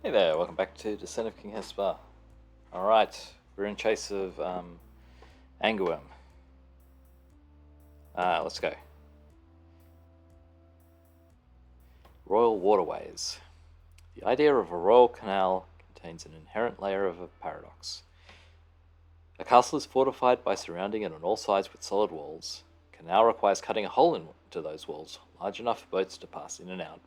Hey there, welcome back to Descent of King Hesper. Alright, we're in chase of Angewworm. Let's go. Royal Waterways. The idea of a royal canal contains an inherent layer of a paradox. A castle is fortified by surrounding it on all sides with solid walls. A canal requires cutting a hole into those walls, large enough for boats to pass in and out.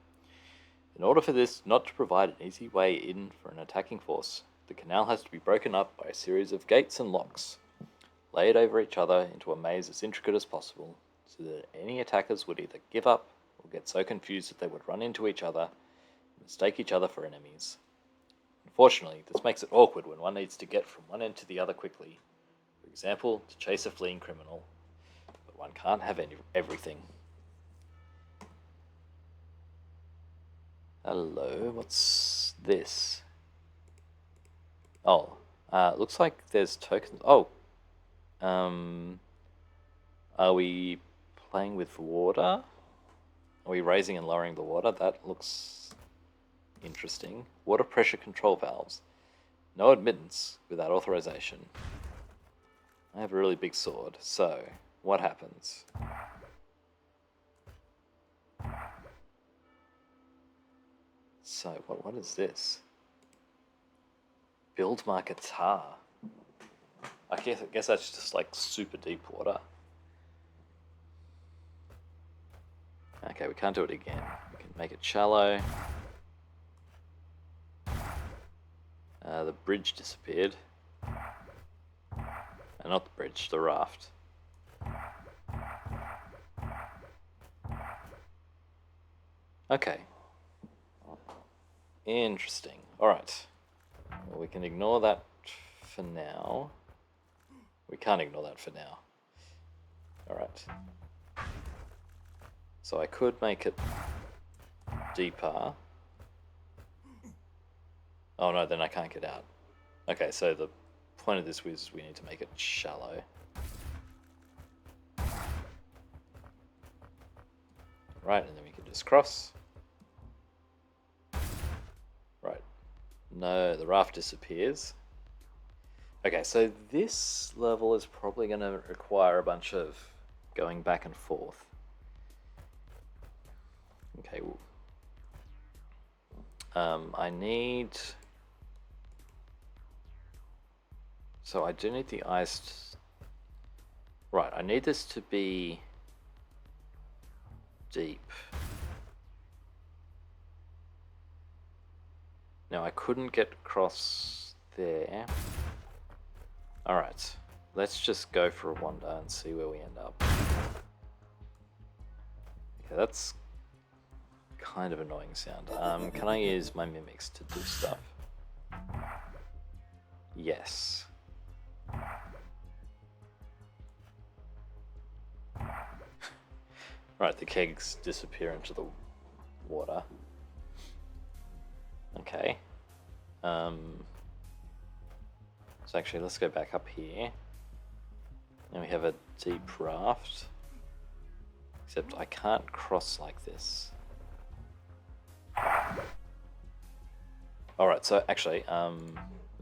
In order for this not to provide an easy way in for an attacking force, the canal has to be broken up by a series of gates and locks, laid over each other into a maze as intricate as possible, so that any attackers would either give up or get so confused that they would run into each other and mistake each other for enemies. Unfortunately, this makes it awkward when one needs to get from one end to the other quickly, for example, to chase a fleeing criminal, but one can't have everything. Hello, what's this? Oh, looks like there's tokens. Oh, are we playing with water? Are we raising and lowering the water? That looks interesting. Water pressure control valves. No admittance without authorization. I have a really big sword, so what happens? So, what is this? Build my guitar. I guess that's just like super deep water. Okay, we can't do it again. We can make it shallow. The bridge disappeared. Not the bridge, the raft. Okay. Interesting. Alright. Well, we can ignore that for now. We can't ignore that for now. Alright. So I could make it deeper. Oh no, then I can't get out. Okay, so the point of this was we need to make it shallow. Right, and then we can just cross. Right. No, the raft disappears. Okay, so this level is probably going to require a bunch of going back and forth. Okay, I need... So I do need the ice... Right, I need this to be deep. Now I couldn't get across there. Alright, let's just go for a wander and see where we end up. Okay, that's kind of annoying sound. Can I use my mimics to do stuff? Yes. Right, the kegs disappear into the water. Okay. So actually, let's go back up here. Now we have a deep raft. Except I can't cross like this. Alright, so actually,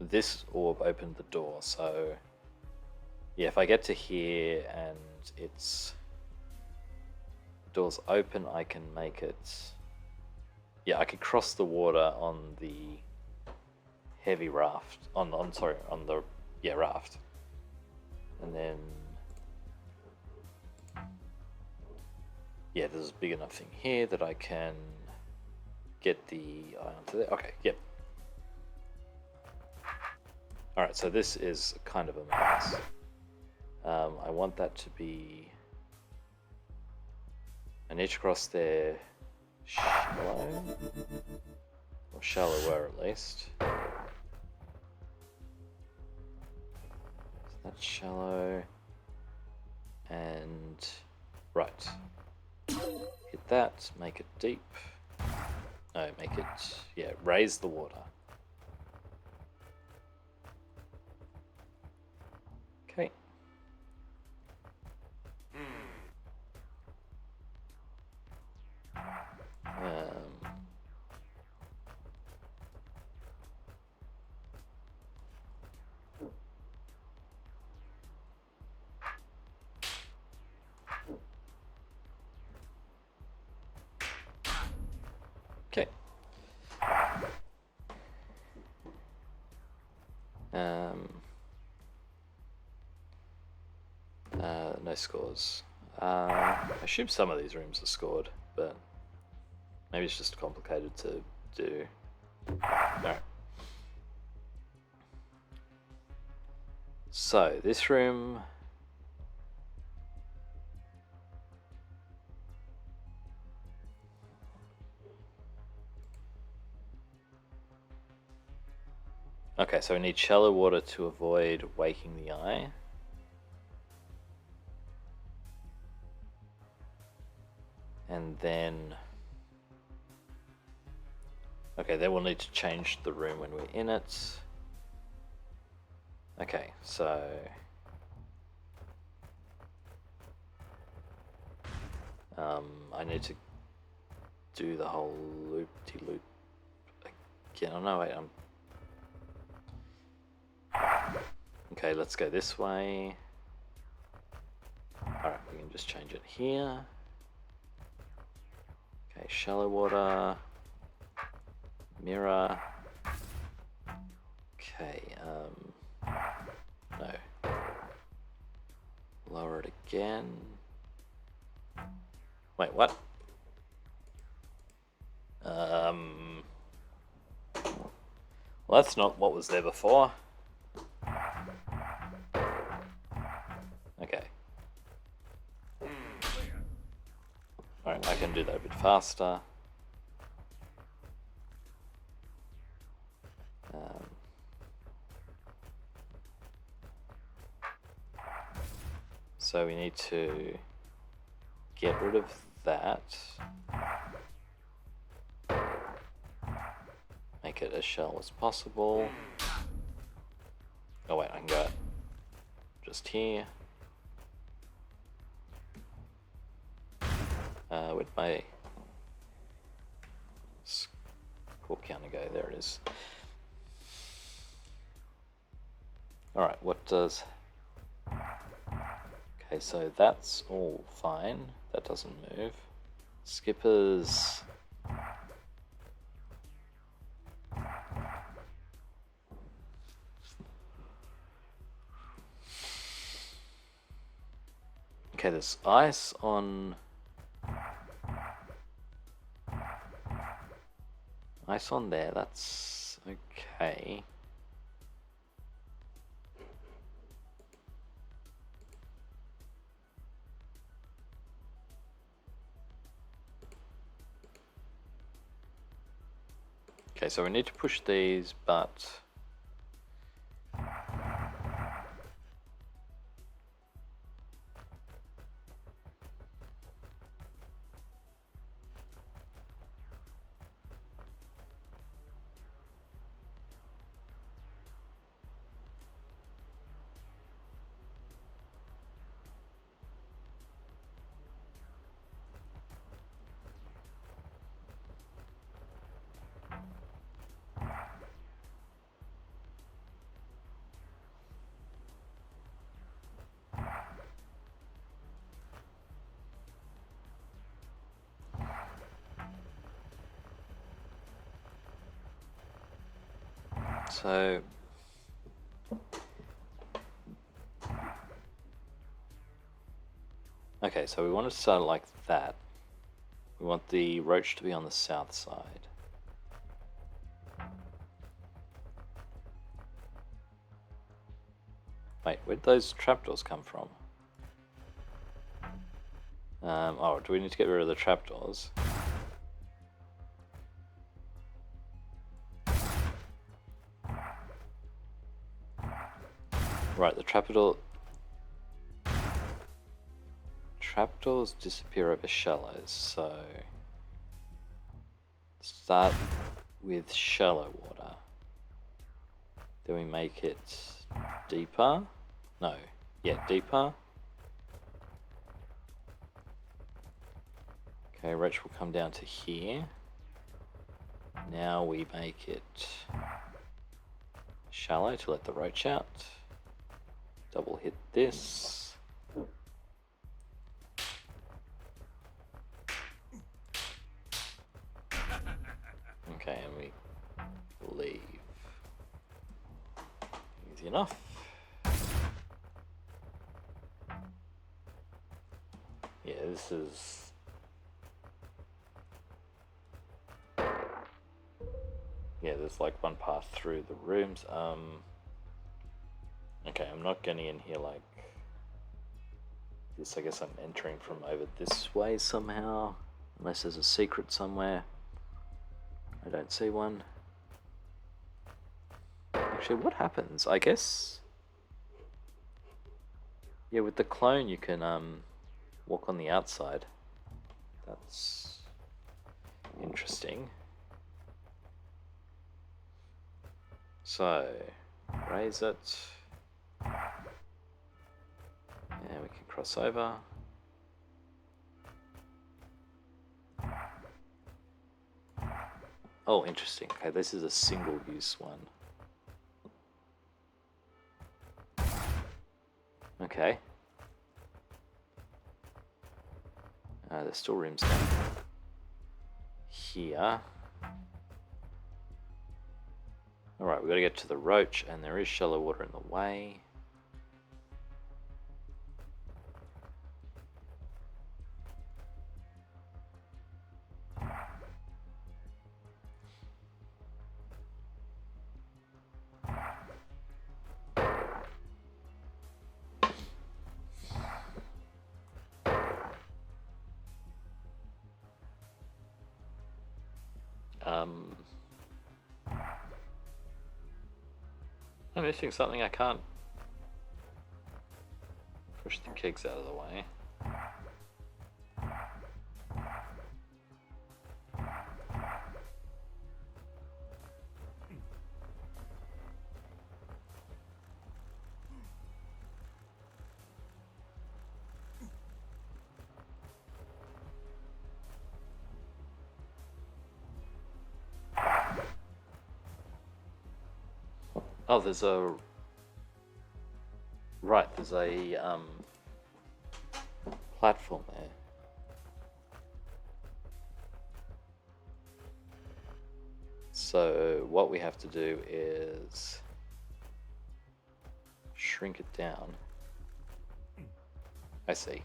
this orb opened the door, so... Yeah, if I get to here and it's... The door's open, I can make it... Yeah, I could cross the water on the heavy raft. On the raft. And then... Yeah, there's a big enough thing here that I can get the eye onto there. Okay, yep. Alright, so this is kind of a mess. I want that to be... I need to cross there shallow. Or shallower at least. So that's shallow. And... Right. Hit that, make it deep. No, make it... Yeah, raise the water. Okay. No scores. I assume some of these rooms are scored, but maybe it's just complicated to do. Alright. So, this room... Okay, so we need shallow water to avoid waking the eye. And then... Okay, then we'll need to change the room when we're in it. Okay, so... I need to do the whole loop-de-loop again. Oh no, wait, Okay, let's go this way. Alright, we can just change it here. Okay, shallow water. Mirror. Okay, no. Lower it again. Wait, what? Well, that's not what was there before. Okay. Alright, I can do that a bit faster. So we need to get rid of that. Make it as shallow as possible. Oh wait, I can go just here. Where'd my score counter go? There it is. Alright, what does... Okay, so that's all fine. That doesn't move. Skippers... Okay, there's ice on... Ice on there, that's okay. Okay, so we need to push these, but... So... Okay, so we want to start like that. We want the roach to be on the south side. Wait, where'd those trapdoors come from? Oh, do we need to get rid of the trapdoors? Right, the trapdoors disappear over shallows, so start with shallow water. Then we make it deeper. No, yeah, deeper. Okay, roach will come down to here. Now we make it shallow to let the roach out. Double hit this. Okay, and we leave. Easy enough. Yeah, this is... Yeah, there's like one path through the rooms. Okay, I'm not getting in here like this. I guess I'm entering from over this way somehow. Unless there's a secret somewhere. I don't see one. Actually, what happens? I guess... Yeah, with the clone you can walk on the outside. That's interesting. So, raise it. And we can cross over. Oh, interesting. Okay, this is a single-use one. Okay. There's still rooms down here. Alright, we've got to get to the roach, and there is shallow water in the way. I'm missing something. I can't push the kegs out of the way. Oh, there's a... Right, there's a platform there. So what we have to do is shrink it down. I see.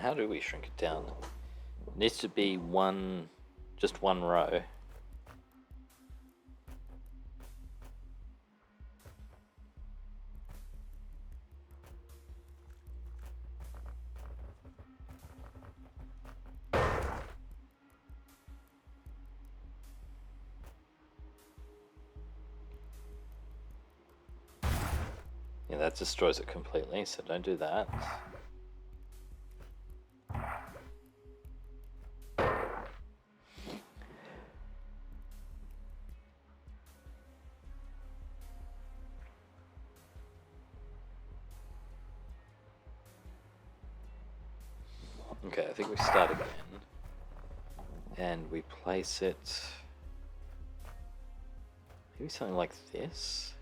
How do we shrink it down? It needs to be just one row. Yeah, that destroys it completely, so don't do that. Okay, I think we start again. And we place it... Maybe something like this?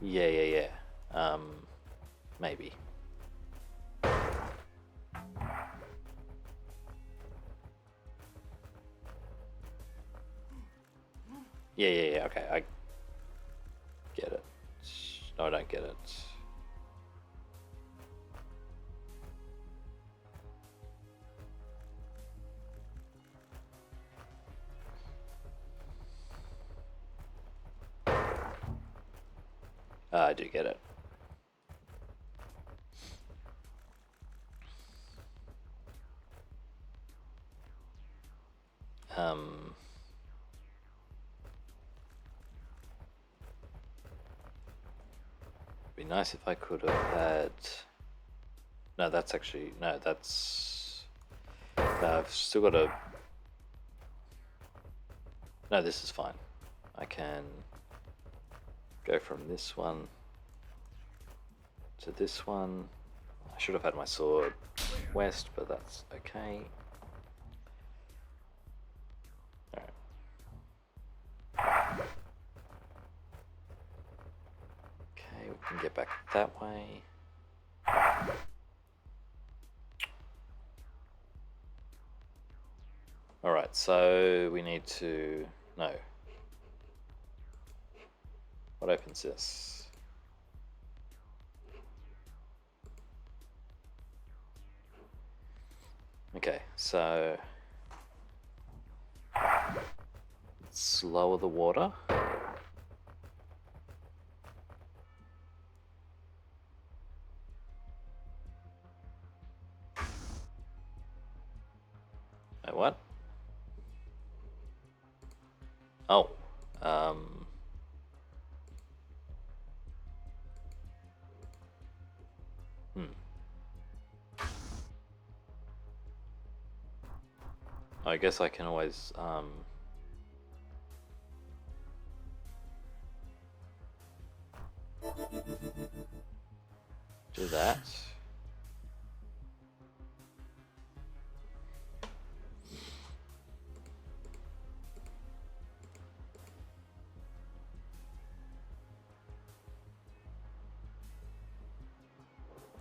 Yeah. Maybe. Yeah, okay, I get it. No, I don't get it. I do get it. Be nice if I could have had... No, that's actually... No, that's... I've still got a... No, this is fine. I can go from this one to this one. I should have had my sword west, but that's okay. Alright. Okay, we can get back that way. Alright, so we need to... No. What opens this? Okay, so... let's lower the water. Wait, what? Oh, I guess I can always, do that.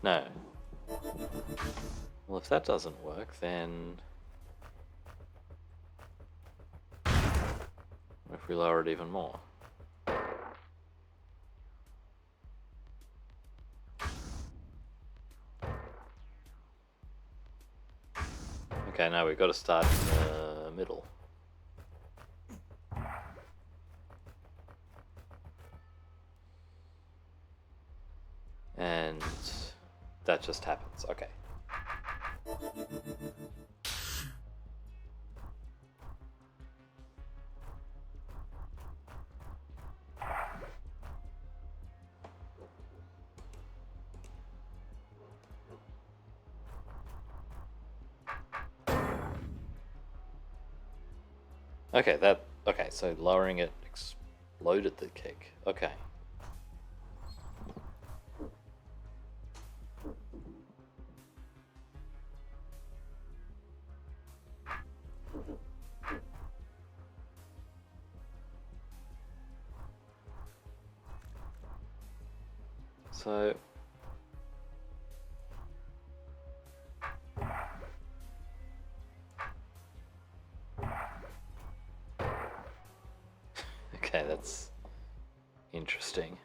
No. Well, if that doesn't work, then... what if we lower it even more? Okay, now we've got to start in the middle. And that just happens, okay. Okay, so lowering it exploded the kick. Okay. So... okay, that's interesting.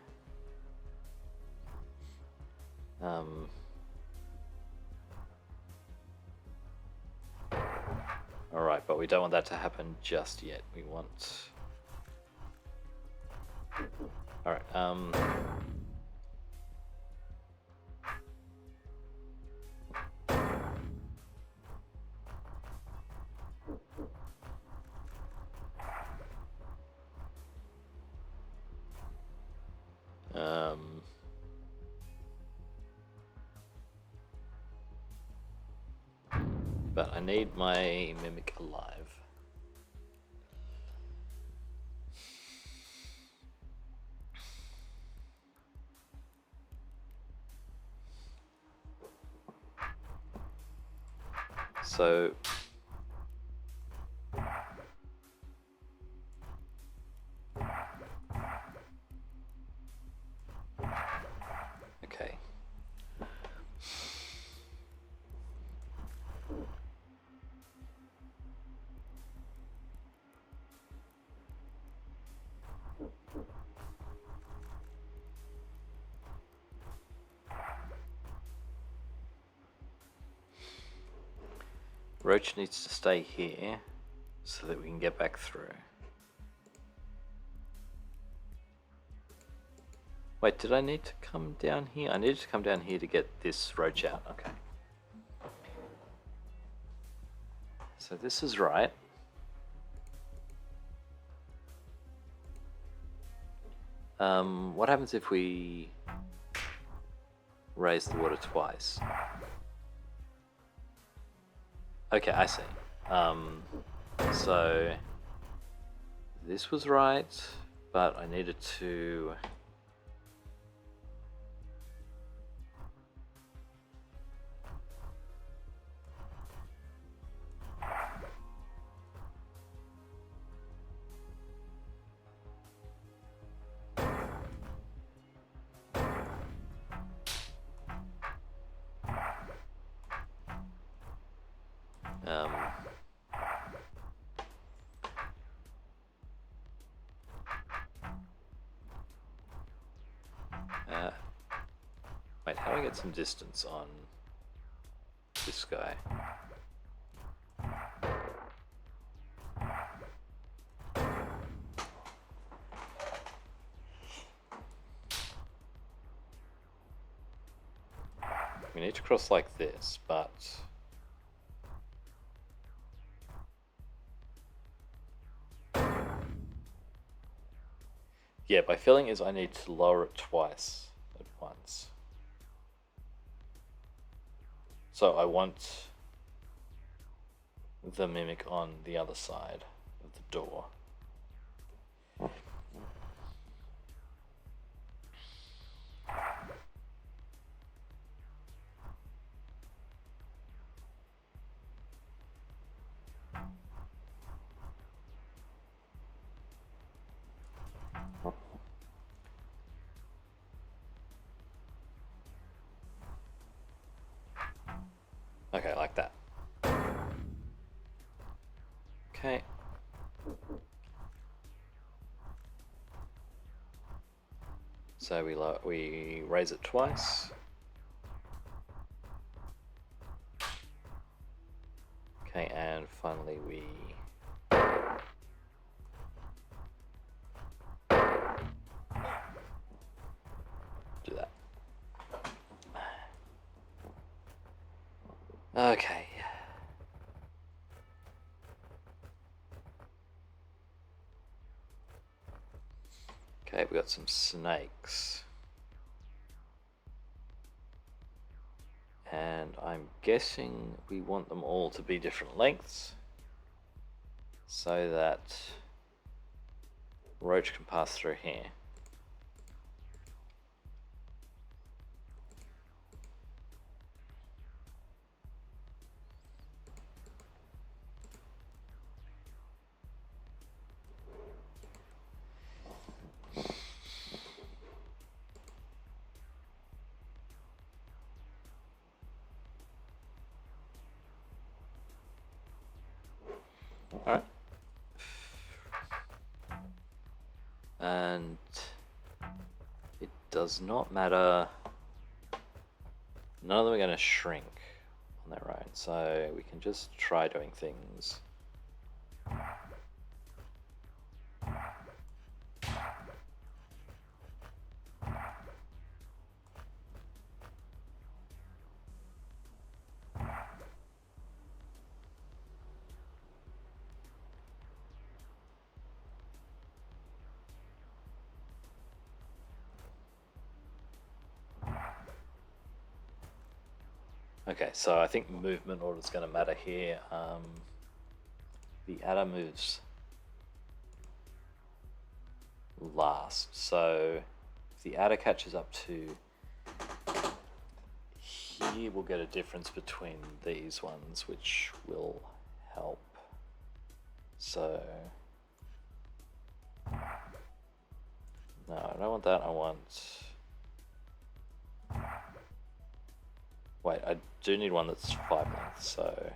Alright, but we don't want that to happen just yet. We want... alright, but I need my mimic alive. So... okay. Roach needs to stay here so that we can get back through. Wait, did I need to come down here? I needed to come down here to get this roach out. Okay. So this is right. What happens if we raise the water twice? Okay, I see. So this was right, but I needed to... How do I get some distance on this guy? We need to cross like this, but yeah, my feeling is I need to lower it twice at once. So I want the mimic on the other side of the door. Okay, like that. Okay. So we raise it twice. Okay, and finally we do that. Okay. Okay, we got some snakes. And I'm guessing we want them all to be different lengths so that roach can pass through here. Alright. And it does not matter. None of them are going to shrink on their own, so we can just try doing things. Okay, so I think movement order is going to matter here. The adder moves last, so if the adder catches up to here, we'll get a difference between these ones, which will help. So no, I don't want that. I want. Wait, I do need one that's 5 lengths, so.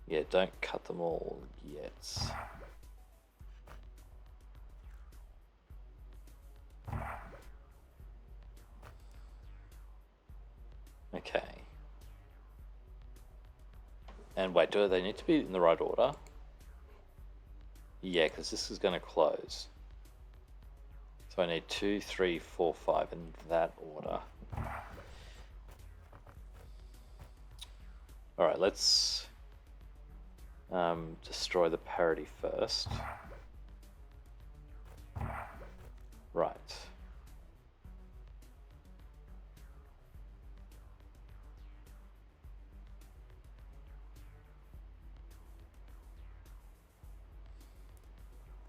Yeah, don't cut them all yet. Okay. And wait, do they need to be in the right order? Yeah, because this is going to close. So I need 2, 3, 4, 5 in that order. Alright, let's destroy the parity first. Right.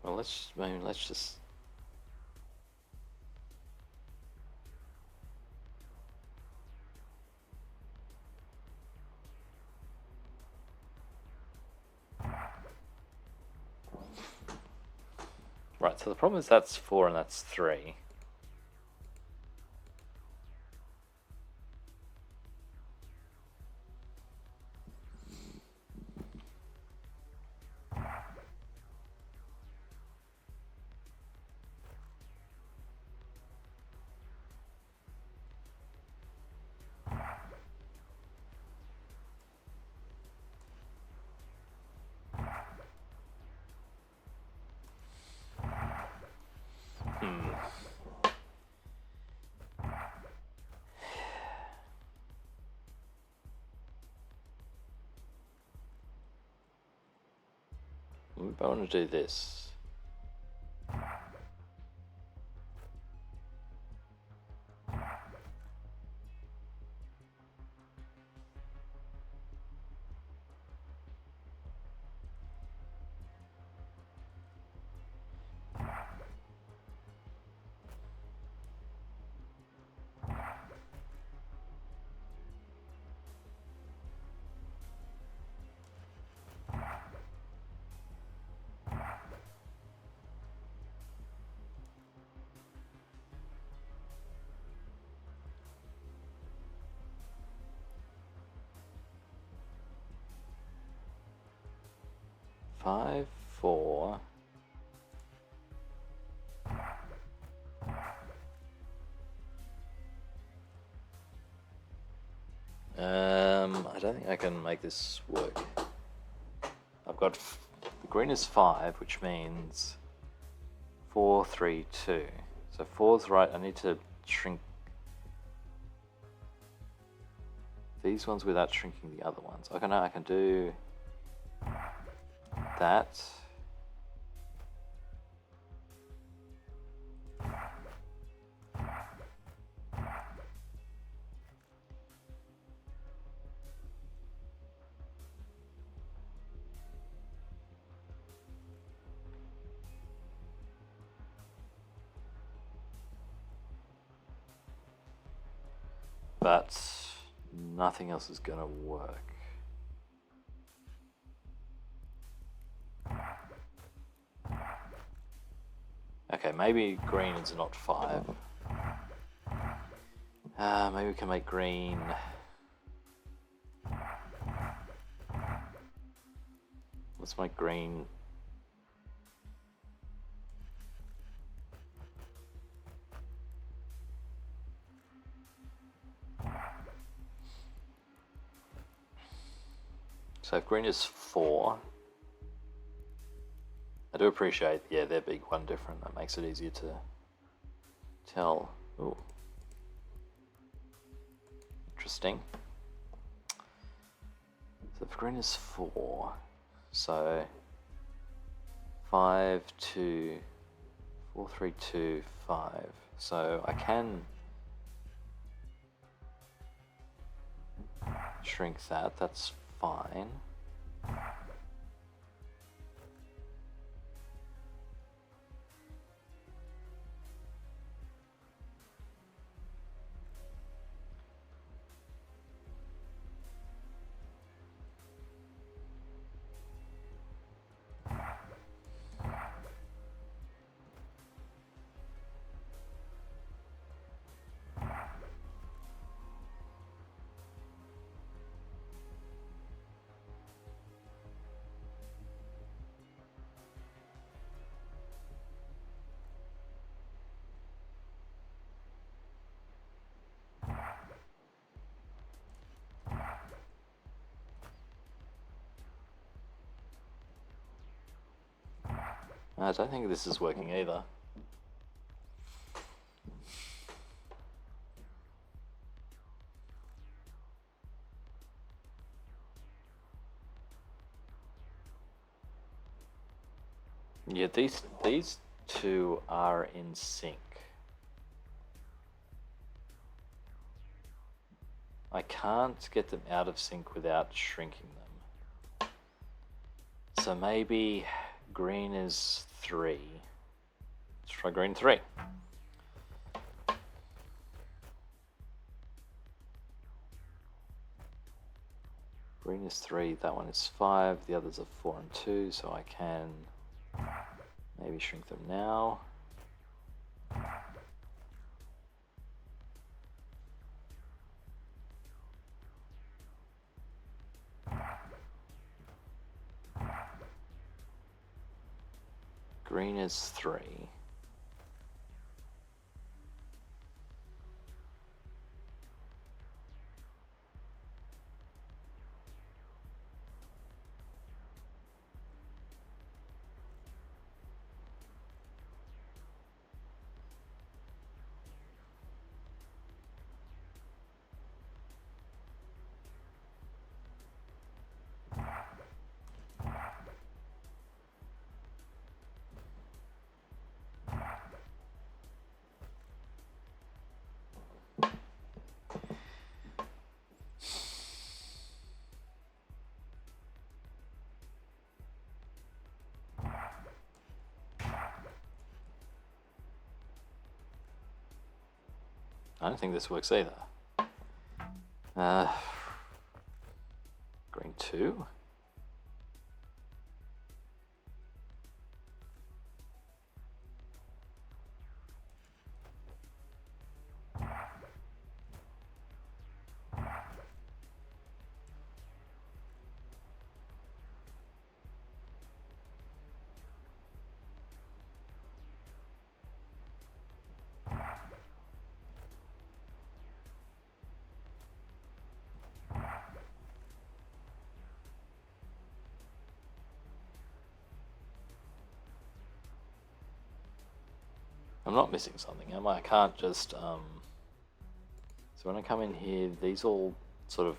Well, let's just. Right, so the problem is that's 4 and that's 3. We want to do this. Five, 4. I don't think I can make this work. I've got the green is 5, which means 4, 3, 2. So 4's right. I need to shrink these ones without shrinking the other ones. Okay, no, I can do that. But nothing else is going to work. Okay, maybe green is not 5. Maybe we can make green... Let's make green... So if green is 4, I do appreciate, yeah, they're big, one different. That makes it easier to tell. Ooh. Interesting. So if green is 4, so 5, 2, 4, 3, 2, 5. So I can shrink that, that's fine. I don't think this is working either. Yeah, these two are in sync. I can't get them out of sync without shrinking them. So maybe green is 3. Let's try green 3. Green is 3, that one is 5, the others are 4 and 2, so I can maybe shrink them now. Green is 3. I don't think this works either. Green 2. I'm not missing something, am I? I can't just, So when I come in here, these all sort of...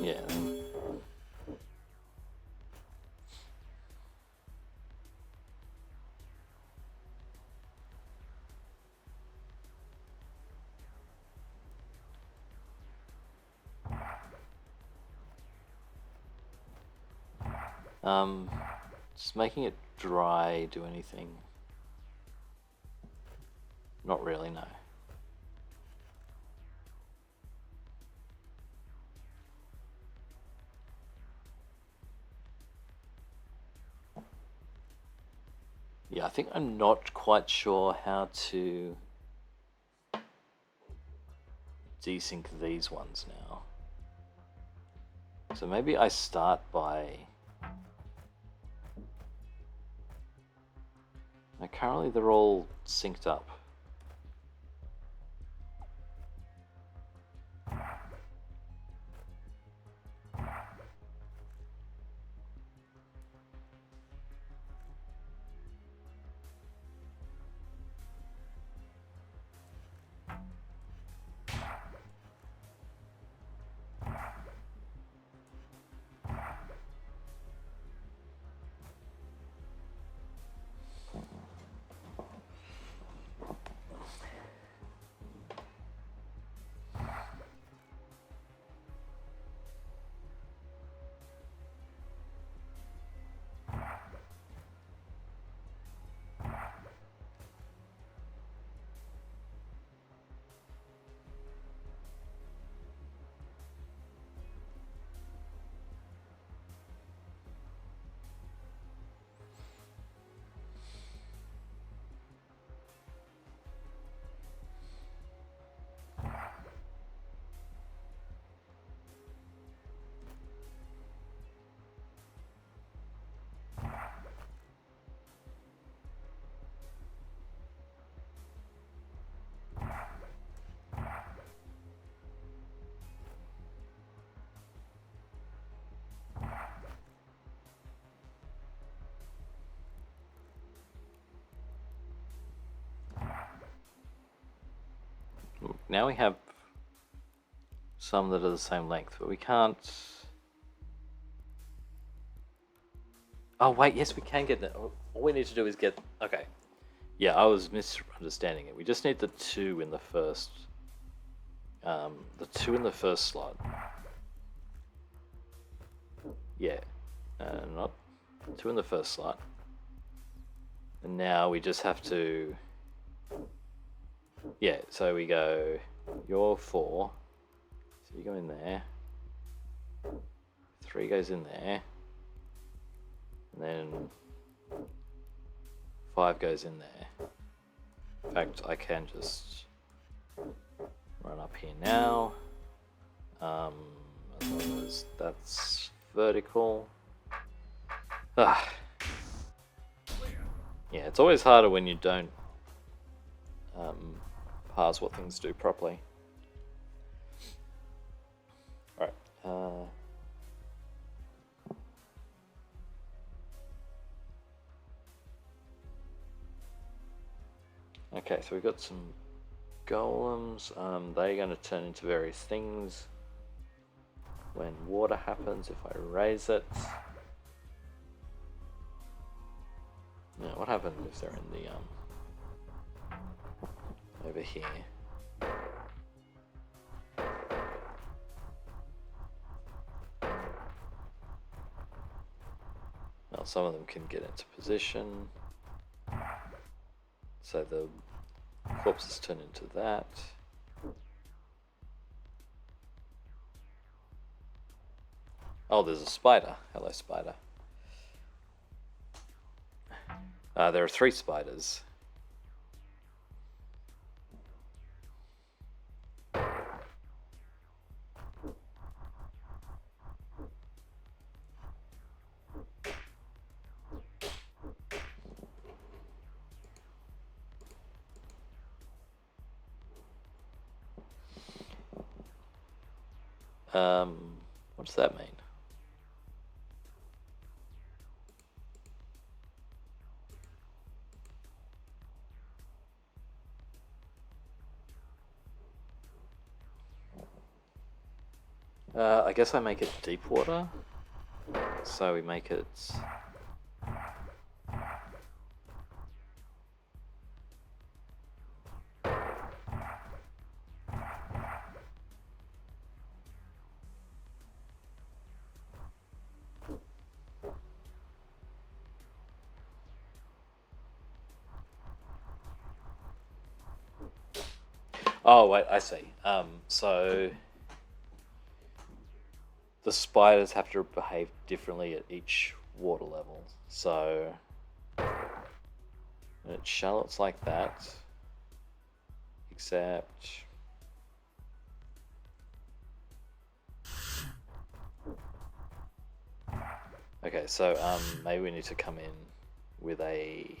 Yeah. Just making it dry do anything? Not really, no. Yeah, I think I'm not quite sure how to desync these ones now. So maybe I start by... Now currently they're all synced up. Now we have some that are the same length, but we can't... Oh wait, yes we can get that. All we need to do is get... Okay. Yeah, I was misunderstanding it. We just need the 2 in the first... the 2 in the first slot. Yeah. Not 2 in the first slot. And now we just have to... Yeah, so we go... You're 4. So you go in there. 3 goes in there. And then 5 goes in there. In fact, I can just run up here now. As long as that's vertical. Ah. Yeah, it's always harder when you don't parse what things do properly. Alright. Okay, so we've got some golems. They're going to turn into various things. when water happens, if I raise it. Yeah, what happens if they're in the over here? Well, some of them can get into position, so the corpses turn into that. Oh, there's a spider. Hello, spider. There are 3 spiders. What does that mean? I guess I make it deep water. So we make it... Oh, wait, I see. So the spiders have to behave differently at each water level. So it's shallots like that, except... Okay, so maybe we need to come in with a...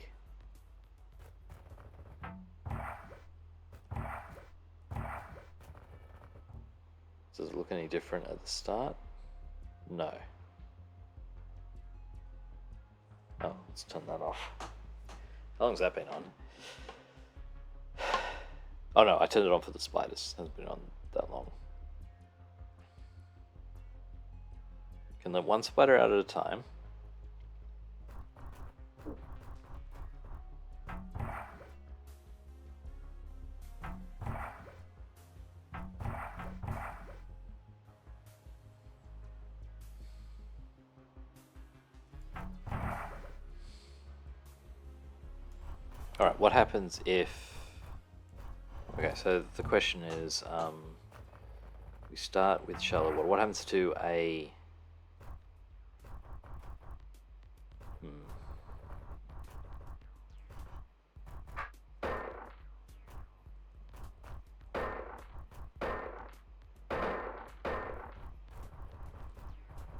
Does it look any different at the start? No. Oh, let's turn that off. How long's that been on? Oh no, I turned it on for the spiders. It hasn't been on that long. Can let one spider out at a time. Alright, what happens if... Okay, so the question is, we start with shallow water. What happens to a...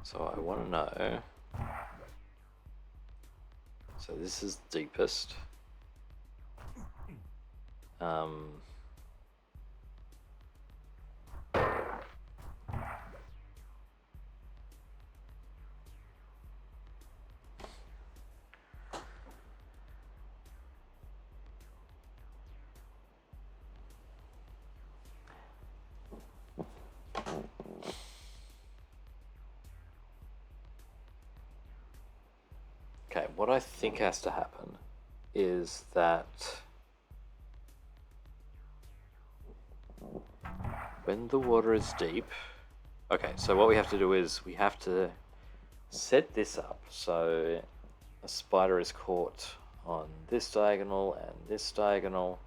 So I want to know... So this is deepest. Okay, what I think has to happen is that when the water is deep... Okay, so what we have to do is we have to set this up so a spider is caught on this diagonal and this diagonal.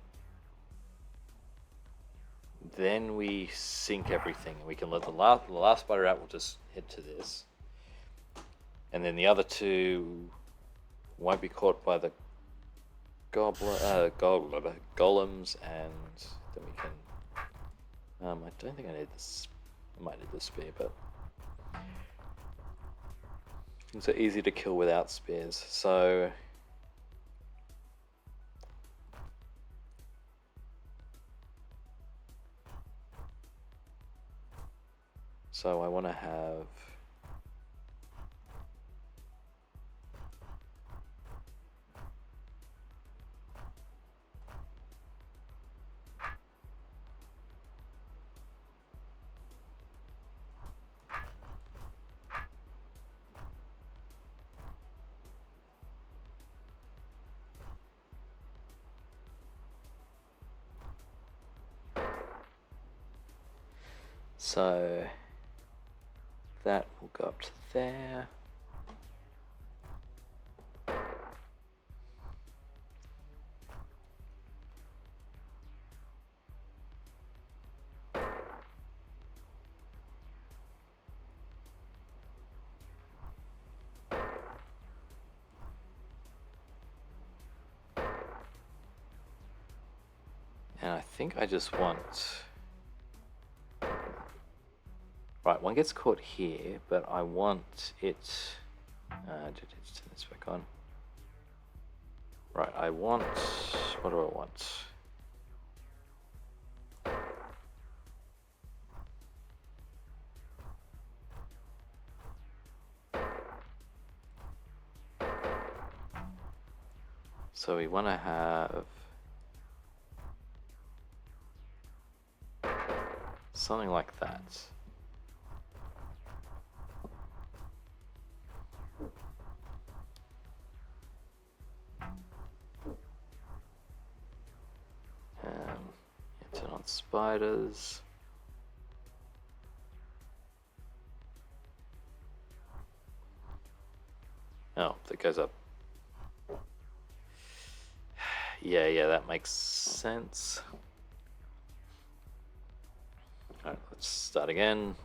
Then we sync everything. We can let the last spider out. We'll just head to this. And then the other 2 won't be caught by the golems, and then we can... I don't think I need this. I might need the spear, but things are easy to kill without spears. So I want to have... So that will go up to there. And I think I just want... Right, one gets caught here, but I want it... turn this back on. Right, I want... What do I want? So we want to have... something like that. Turn on spiders. Oh, that goes up. Yeah, that makes sense. Alright, let's start again.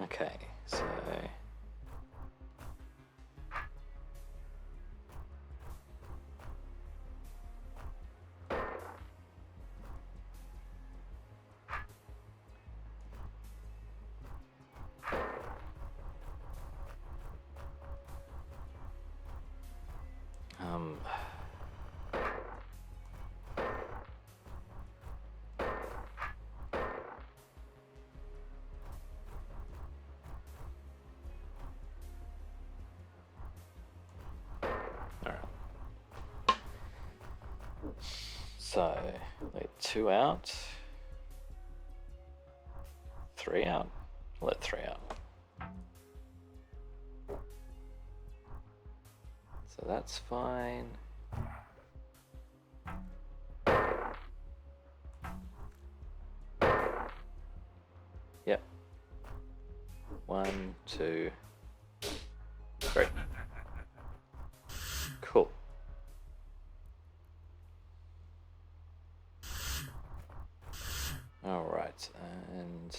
Okay, so... So, let 2 out, 3 out, let 3 out. So that's fine. Yep. 1, 2, 3. Cool. All right, and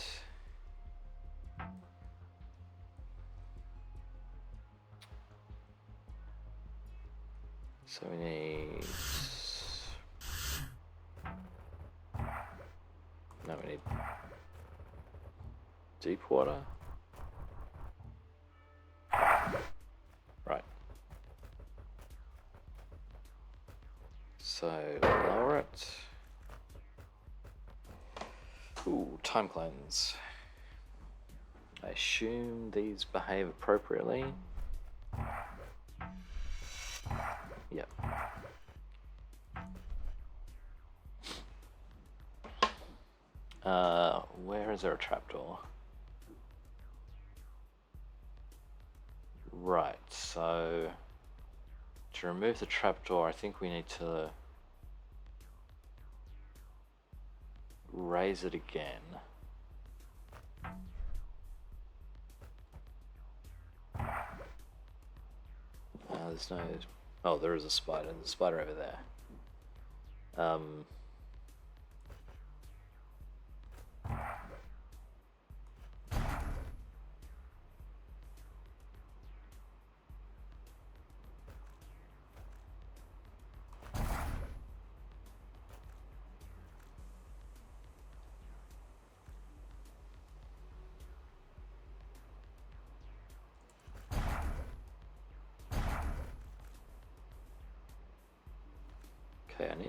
so we need... No, we need deep water. Right. So lower it. Ooh, time clones. I assume these behave appropriately. Yep. Where is there a trapdoor? Right, so to remove the trapdoor, I think we need to raise it again. There's no... Oh, there is a spider. There's a spider over there.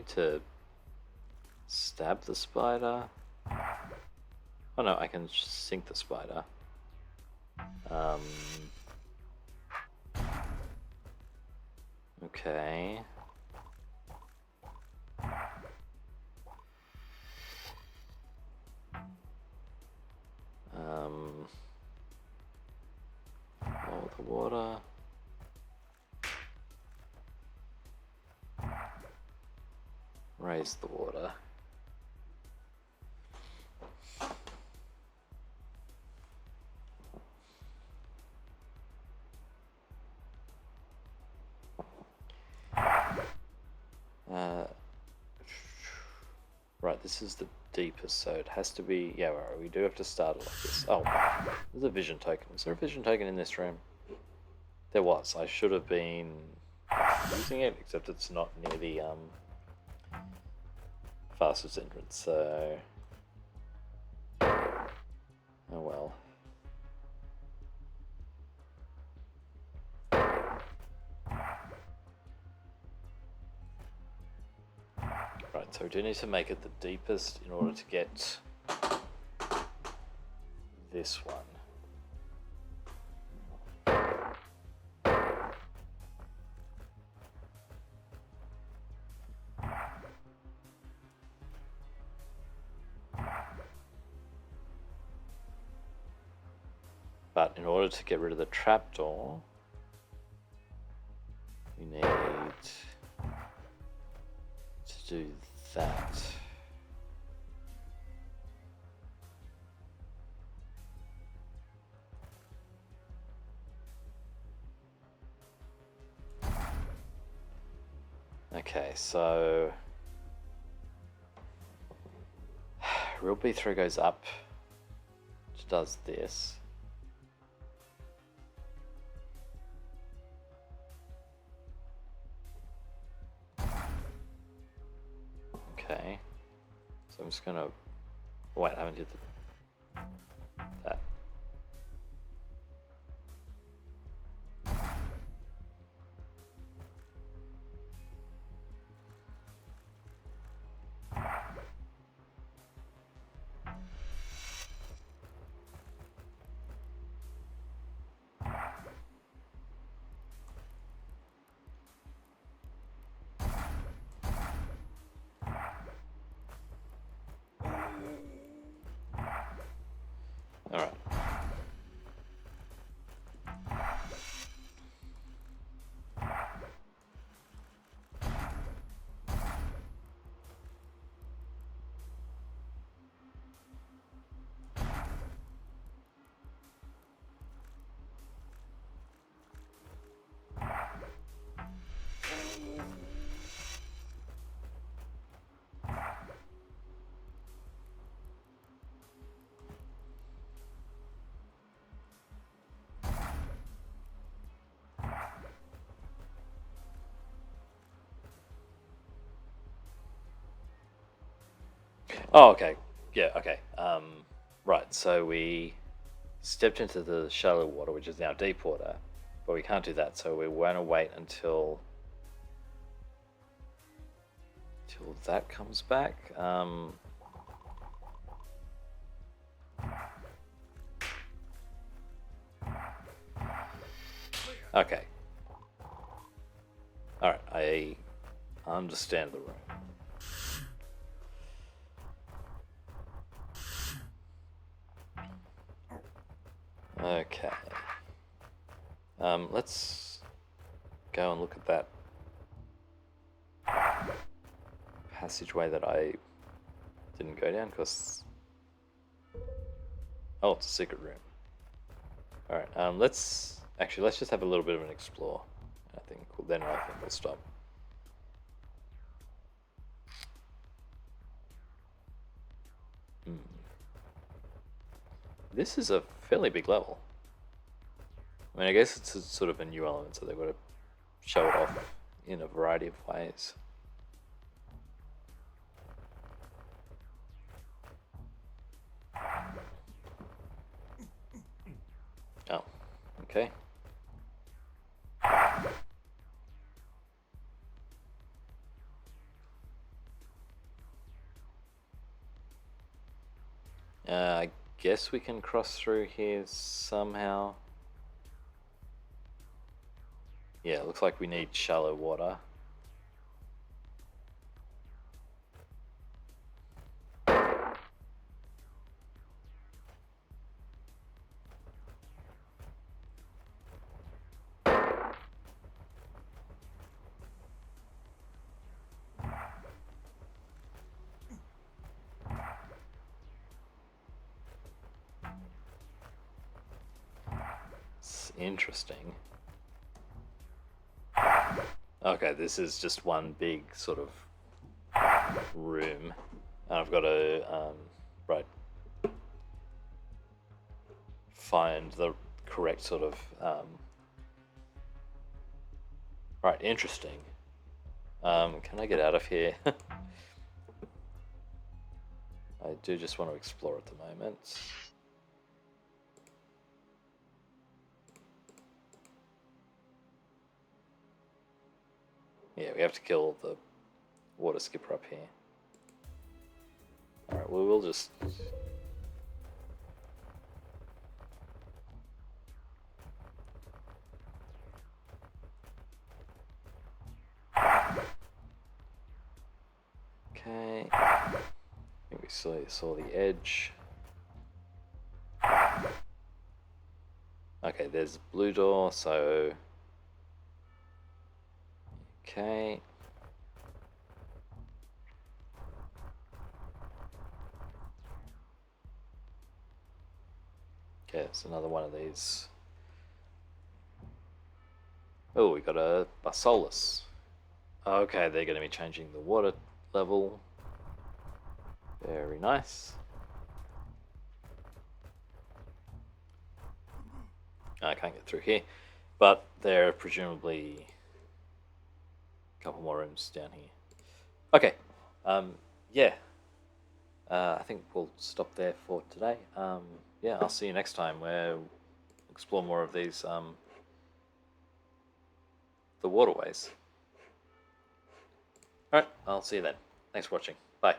need to stab the spider. Oh no, I can sink the spider. Okay. Lower the water. Raise the water. Right, this is the deepest, so it has to be... Yeah, right, we do have to start it like this. Oh, there's a vision token. Was there a vision token in this room? There was. I should have been using it, except it's not near the fastest entrance, so... Oh well. Right, so we do need to make it the deepest in order to get this one. But in order to get rid of the trapdoor, we need to do that. Okay, so real B3 goes up, which does this. Okay, so I'm just gonna wait. I haven't did that. All right. Oh, okay. Yeah, okay. Right, so we stepped into the shallow water, which is now deep water, but we can't do that, so we want to wait until that comes back. Okay. Alright, I understand the room. Okay. Let's go and look at that passageway that I didn't go down because... Oh, it's a secret room. Alright, let's just have a little bit of an explore. I think then we'll stop. This is a fairly big level. I mean, I guess it's sort of a new element, so they've got to show it off in a variety of ways. Oh, okay. guess we can cross through here somehow. Yeah, it looks like we need shallow water. It's interesting. Okay, this is just one big sort of room, and I've got to right, find the correct sort of right. Interesting. Can I get out of here? I do just want to explore at the moment. Yeah, we have to kill the water skipper up here. Alright, well, we'll just... Okay. I think we saw the edge. Okay, there's the blue door, so... Okay. Okay, it's another one of these. Oh, we got a Basolus. Okay, they're going to be changing the water level. Very nice. I can't get through here, but there are presumably a couple more rooms down here. Okay, yeah. I think we'll stop there for today. Yeah, I'll see you next time where we'll explore more of these, the waterways. Alright, I'll see you then. Thanks for watching. Bye.